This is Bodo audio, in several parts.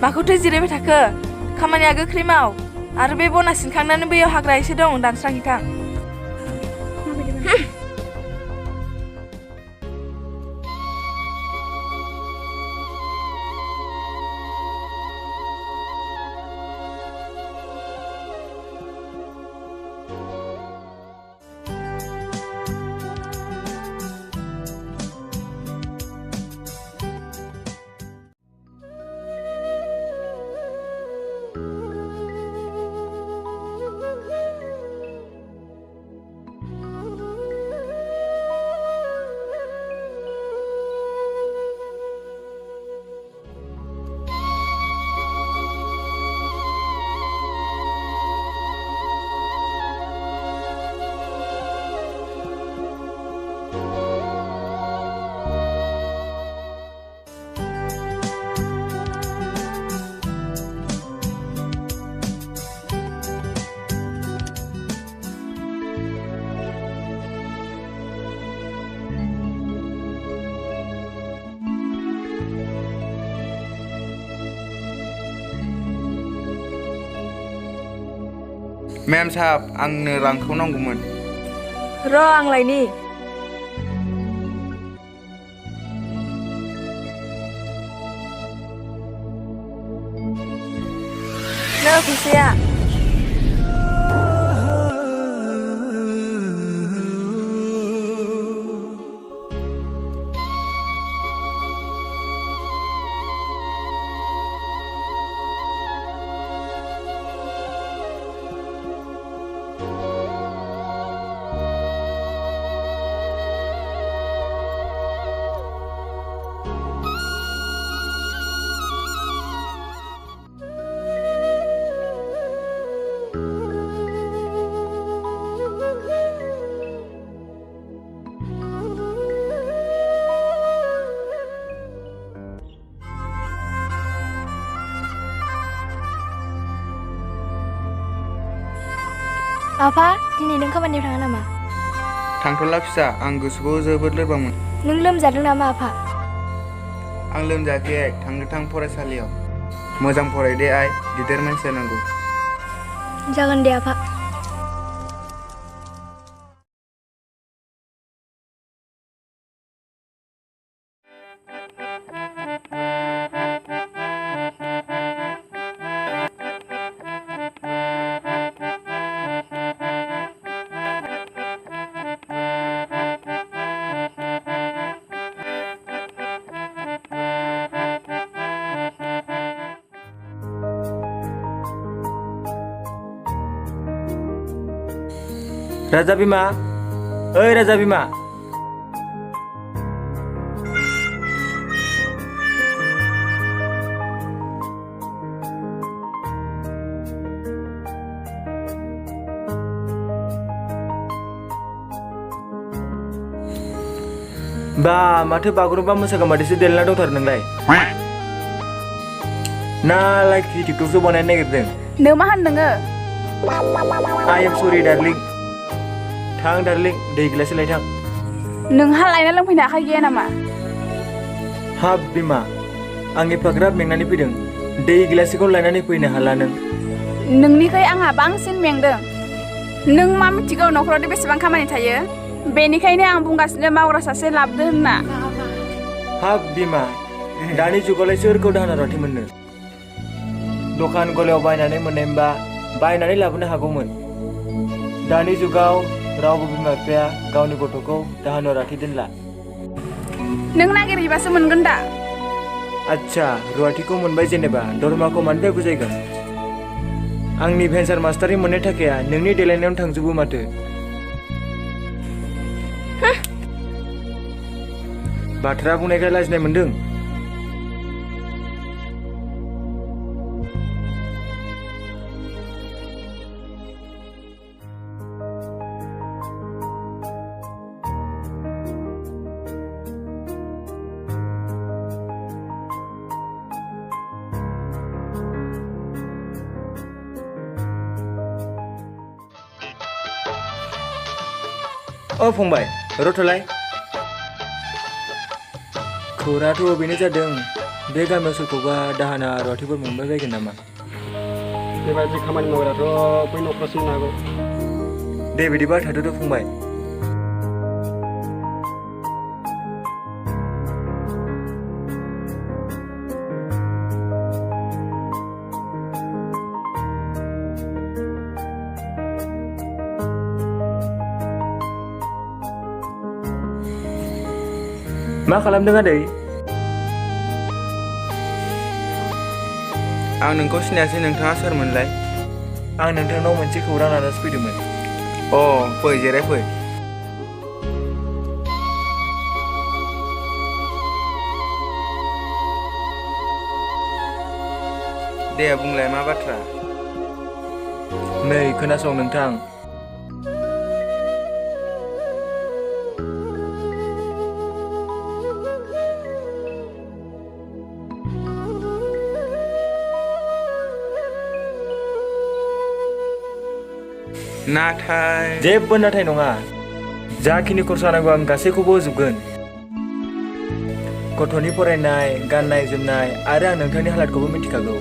माखौथो जिरायबाय थाखो खामानिया गोख्रै माव आरो बे बना सिनखांनानै बैयाव हाग्रा एसे दं दानस्रांहैथां मेम साहब आंनो रांखौ नांगौमोन र' आं लायनि नो फैसाया आफा दिनै नों खामानियाव थाङा नामा? थांथ'ला फिसा आं गोसोखौ जोबोद लोरबांमोन नों लोमजादों नामा आफा? आं लोमजायाखै आइ थां फरायसालियाव मोजां फरायदे आइ गिदिर मानसि जानांगौ जागोन दे आफा राजा बिमा ओइ राजा बिमा बा माथो बागुरुम्बा मोसागामादिसो देलायना दंथारो नोंलाय ना लाइक टिकटकसो बानायनो नागिरदों नों मा होनदोङो आइ एम सरि डार्लिं थां डार्लिं दै गिलास लायथां नोंहा लायना लोंफैनो आखाइ गैया नामा हाब बिमा आं एफाग्राब मेंनानै फैदों दै गिलासखौ लायनानै फैनो हाला नों नोंनिखाय आंहा बांसिन मेंदों नों मा मिथिगौ न'खराव बेसेबां खामानि थायो बेनिखायनो आं बुंगासिनो मावग्रा सासे लाबोदो होनना हाब बिमा दानि जुगावलाय सोरखौ दाहोना रुवाथि मोननो दखान गलायाव बायनानै मोननायमोनबा बायनानै लाबोनो हागौमोन दानि जुगाव रावबो बिमा बिफाया गावनि गथ'खौ दाहोना रुवाथि दोनला नों नागिरहैबासो मोनगोन दा आच्छा रुवाथिखौ मोनबाय जेनेबा दरमाखौ मानिफ्राय बुजायगोन आंनि भेन्सार मास्टारनि मोननाय थाखाया नोंनि देलायनायावनो थांजोबो माथो बाथ्रा बुंनायखाय लाजिनाय मोनदों ओ फंबाय रथ'लाय खौराङाथ' बेनो जादों बे गामियाव सोरखौबा दाहोना रुवाथिफोर मोनबाय बायगोन नामा? बेबायदि खामानि मावग्राथ' बै न'खरावसो मोननो हागौ। दे बिदिबा थाथ'दो फंबाय। मा खालामदों आदै? आं नोंखौ सिनायासै, नोंथाङा सोरमोनलाय? आं नोंथांनाव मोनसे खौरां लानानैसो फैदोंमोन। अ फै जिराय फै। दे बुंलाय मा बाथ्रा? नै खोनासं नोंथां। नाथाय जेबो नाथाय नङा। जाखिनि खरसा नांगौ आं गासैखौबो होजोबगोन। गथ'नि फरायनाय, गाननाय जोमनाय आरो आं नोंथांनि हालोदखौबो मिथिखागौ।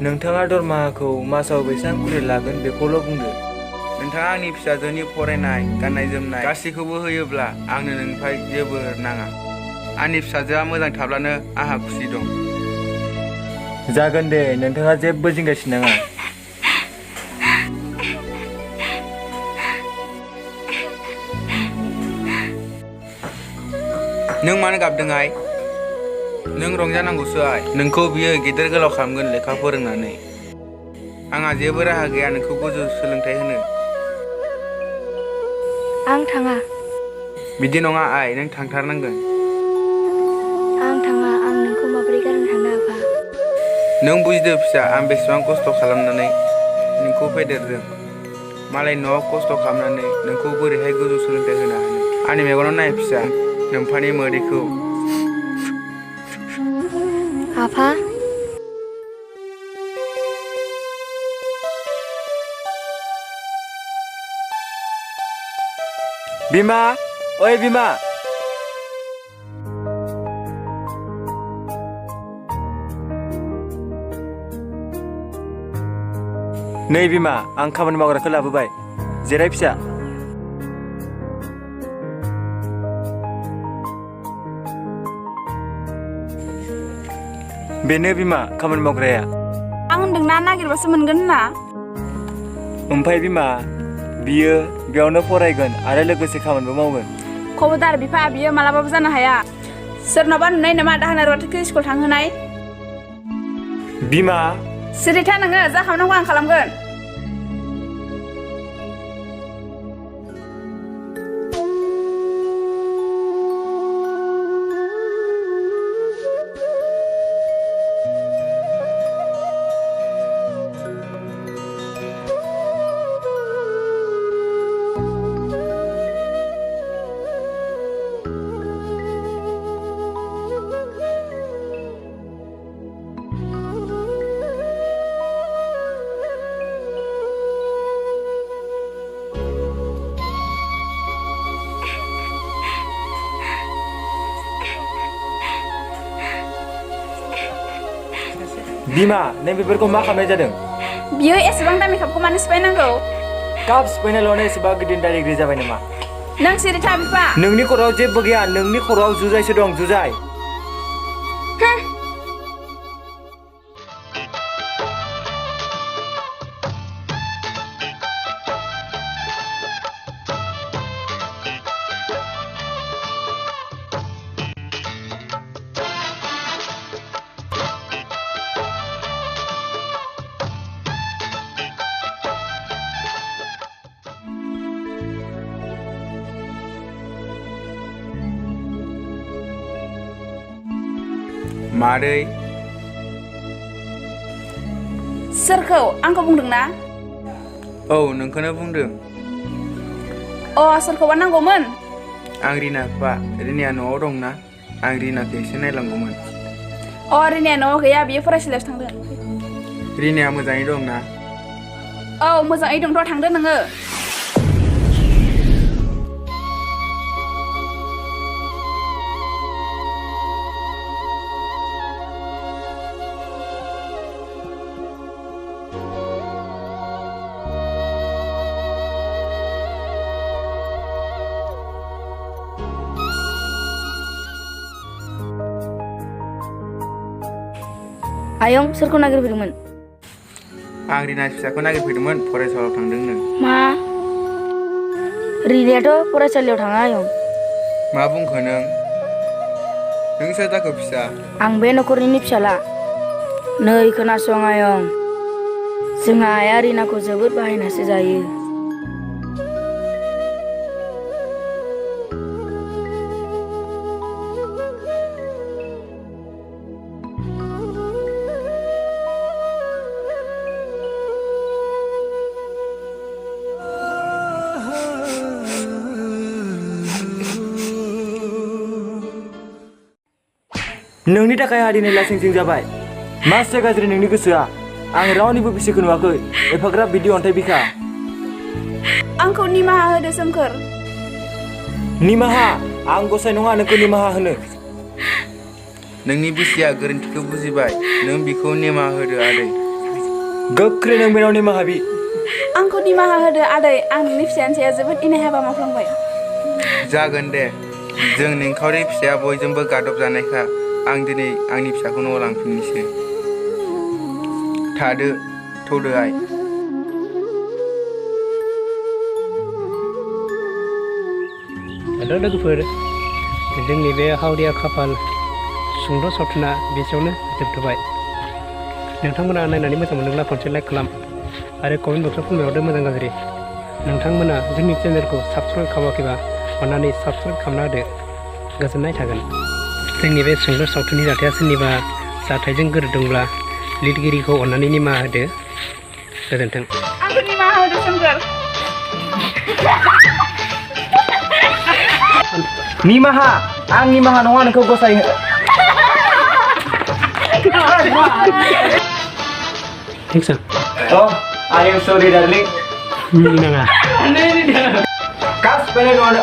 नोंथाङा दरमाहाखौ मासाव बेसेबां बुरजा लागोन बेखौल' बुंदो। नोंथाङा आंनि फिसाजोनि फरायनाय, गाननाय जोमनाय गासैखौबो होयोब्ला आंनो नोंनिफ्राय जेबो नाङा। आंनि फिसाजोआ मोजां थाब्लानो आंहा खुसि दं। जागोन दे, नोंथाङा जेबो जिंगासिनाङा। नों मानो गाबदों आइ? नों रंजानांगौसो आइ। नोंखौ बियो गेदेर गोलाव खालामगोन लेखा फोरोंनानै। आंहा जेबो राहा गैया नोंखौ गोजौ सोलोंथाइ होनो। आं थाङा। बिदि नङा आइ, नों थांथारनांगोन। आं थाङा। आं नोंखौ माबोरै गारनो थांनो आफा? नों बुजिदो फिसा, आं बेसेबां खस्थ' खालामनानै नोंखौ फेदेरदों। मालाय न'आव खस्थ' खालामनानै नोंखौ बोरैहाय गोजौ सोलोंथाइ होनो हानो? आंनि मेगनाव नाय फिसा, नोम्फानि मोदैखौ। आफा। बिमा, ओइ बिमा। नै बिमा, आं खामानि मावग्राखौ लाबोबाय। जिराय फिसा। बेनो बिमा खामानि मावग्राया। आं होनदोंना नागिरबासो मोनगोन होनना। ओमफ्राय बिमा, बियो बेयावनो फरायगोन आरो लोगोसे खामानिबो मावगोन। खबरदार बिफा, बियो मालाबाबो जानो हाया। सोरनावबा नुनाय नामा दाहोना रुवाथिखौ स्कुल थांहोनाय? बिमा। सिरिथा नोङो, जा खालामनांगौ आं खालामगोन। बिमा, नों बेफोरखौ मा खालामनाय जादों? बियो एसेबां दामि कापखौ मानो सिफायनांगौ? काप सिफायनायल'नो एसेबां गिदिर दायरेक्ट जाबाय नामा? नों सिरिथा बिफा। नोंनि खर'आव जेबो गैया, नोंनि खर'आव जुजाइसो दं, जुजाइ। मादै। सोरखौ? आंखौ बुंदोंना? औ नोंखौनो बुंदों। सोरखौबा नांगौमोन? आं रिना बिफा। रिनाया न'आव दंना? आं रिनाखौ एसे नायलांगौमोन। रिनाया न'आव गैया, बियो फरायसालियावसो थांदों। रिनाया मोजाङै दंना? औ मोजाङै दंथ', थांदो नोङो। Ayong soरखौ नागिरफैदोंमोन? आं रिना फिसाखौ नागिरफैदोंमोन फरायसालियाव थांदोंनो। मा? रिनायाथ' फरायसालियाव थाङा आयं। मा बुंखो नों? नों सोर जाखो फिसा? आं बे न'खरनिनो फिसाला। नै खोनासं आयं। जोंहा आइया रिनाखौ जोबोद बाहायनासो जायो। नोंनि थाखाय आहा दिनै लासिंसिं जाबाय। मासे गाज्रि नोंनि गोसोआ। आं रावनिबो बिसिखौ नुवाखै। एफाग्राब बिदि अन्थाइ बिखा। आंखौ निमाहा होदो सोमखोर। निमाहा? आं गसाइ नङा नोंखौ निमाहा होनो। नोंनि बिसिया गोरोन्थिखौ बुजिबाय। नों बिखौ निमाहा होदो आदै। गोख्रै नों बेनाव निमाहा बि। आंखौ निमाहा होदो आदै। आं नोंनि फिसानि सायाव जोबोद इनाय हाबा मावफ्लांबाय। जागोन दे। जों निखावरि फिसाया बयजोंबो गादब जानायखा। आं दिनै आंनि फिसाखौ न'आव लांफिननोसै। थादो थौदो आइ। हेल' लोगोफोर, जोंनि बे हावरिया खाफाल सुंद' सावथुना बेसेयावनो जोबथ'बाय। नोंथांमोना नायनानै मोजां मोनोब्ला खनसे लाइक खालाम आरो कमेन्ट बक्सआव फोरमायहरदो मोजां गाज्रि। नोंथांमोना जोंनि चेनेलखौ साबस्क्राइब खालामाखैबा अन्नानै साबस्क्राइब खालामना होदो। गोजोननाय थागोन। जोंनि बे सुंद' सावथुननि जाथाया सोरनिबा जाथायजों गोरोबदोंब्ला लिरगिरिखौ अन्नानै निमाहा होदो। गोजोन्थों। आंखौ निमाहा होदो सोमखोर। निमाहा? आं निमाहा नङा नोंखौ गसाइ Thanks, sir. Oh, I am sorry darling. Nanga. Kas pele no ada.